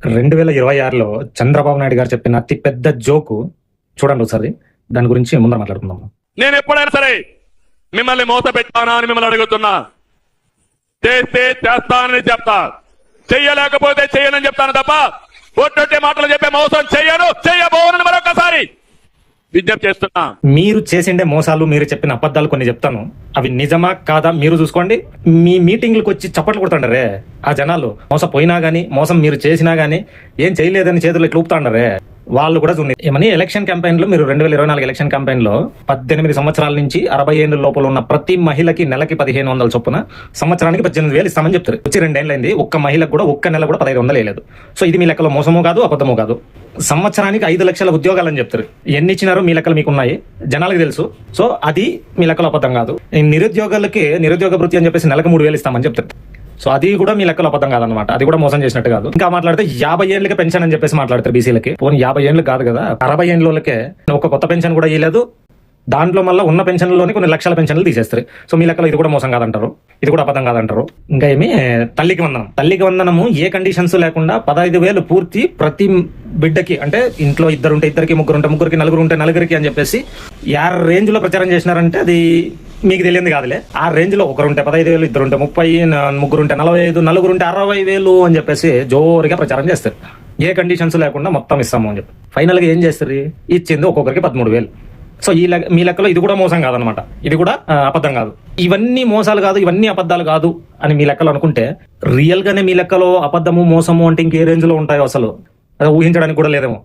2026లో చంద్రబాబు నాయుడు గారు చెప్పిన అతి పెద్ద జోకు చూడండి ఒకసారి. దాని గురించి ముందర మాట్లాడుకుందాం. నేను ఎప్పుడైనా సరే మిమ్మల్ని మోస పెట్టానా అని మిమ్మల్ని అడుగుతున్నా. చేస్తే చేస్తానని చెప్తా, చెయ్యలేకపోతే చెయ్యనని చెప్తాను తప్ప ఒట్టొట్టే మాటలు చెప్పే మోసం చెయ్యను, చెయ్యబోనని మరొకసారి విజ్ఞప్తి చేస్తున్నా. మీరు చేసిండే మోసాలు, మీరు చెప్పిన అబద్ధాలు కొన్ని చెప్తాను. అవి నిజమా కాదా మీరు చూసుకోండి. మీ మీటింగ్లకు వచ్చి చప్పట్లు కొడుతుండరే ఆ జనాలు, మోసపోయినా గానీ మోసం మీరు చేసినా గానీ ఏం చేయలేదని చేతులు ఇట్లా ఊపుతాండరే, వాళ్ళు కూడా చూడండి. ఏమని ఎలక్షన్ క్యాంపెయిన్ లో మీరు 2024 ఎలక్షన్ క్యాంపెయిన్ లో 18 సంవత్సరాల నుంచి 60 ఏళ్ళ లోపల ఉన్న ప్రతి మహిళకి నెలకి 1500 చొప్పున, సంవత్సరానికి 18,000 ఇస్తామని చెప్తారు. వచ్చి 2 ఏళ్ళైంది, ఒక్క మహిళకు కూడా ఒక్క నెల కూడా 1500 వేయలేదు. సో ఇది మీ లెక్కలో మోసమో కాదు, అబద్ధమో కాదు. సంవత్సరానికి 5 లక్షల ఉద్యోగాలని చెప్తారు. ఎన్ని ఇచ్చినారో మీ లెక్కలు మీకు ఉన్నాయి, జనాలకు తెలుసు. సో అది మీ లెక్కలో అబద్ధం కాదు. నిరుద్యోగులకి నిరుద్యోగ వృత్తి అని చెప్పేసి నెలకు 3,000 ఇస్తామని చెప్తారు. సో అది కూడా మీ లెక్కలో అబద్ధం కాదనమాట. అది కూడా మోసం చేసినట్టు కాదు. ఇంకా మాట్లాడితే 50 ఏళ్ళకి పెన్షన్ అని చెప్పేసి మాట్లాడతారు బీసీలకి. పోనీ 50 ఏళ్ళు కాదు కదా, 60 ఏళ్ళకే ఒక కొత్త పెన్షన్ కూడా ఇవ్వలేదు. దాంట్లో మళ్ళీ ఉన్న పెన్షన్లోని కొన్ని లక్షల పెన్షన్లు తీసేస్తారు. సో మీ లెక్కలో ఇది కూడా మోసం కాదంటారు, ఇది కూడా అబద్ధం కాదంటారు. ఇంకా ఏమి తల్లికి వందనము ఏ కండిషన్స్ లేకుండా 15,000 పూర్తి ప్రతి బిడ్డకి, అంటే ఇంట్లో 2 ఉంటే 2కి, 3 ఉంటే 3కి, 4 ఉంటే 4కి అని చెప్పేసి రేంజ్ లో ప్రచారం చేసినారంటే అది మీకు తెలియదు కాదులే. ఆ రేంజ్ లో 1 ఉంటే 15,000, 2 ఉంటే 30, 3 ఉంటే 45, 4 ఉంటే 60,000 అని చెప్పేసి జోరుగా ప్రచారం చేస్తారు. ఏ కండిషన్స్ లేకుండా మొత్తం ఇస్తాము అని చెప్పి ఫైనల్ గా ఏం చేస్తారు, ఇచ్చింది ఒక్కొక్కరికి 13,000. సో మీ లెక్కలో ఇది కూడా మోసం కాదనమాట, ఇది కూడా అబద్ధం కాదు. ఇవన్నీ మోసాలు కాదు, ఇవన్నీ అబద్ధాలు కాదు అని మీ లెక్కలో అనుకుంటే, రియల్ గానే మీ లెక్కలో అబద్ధము మోసము అంటే ఇంకే రేంజ్ లో ఉంటాయో అసలు ఊహించడానికి కూడా లేదేమో.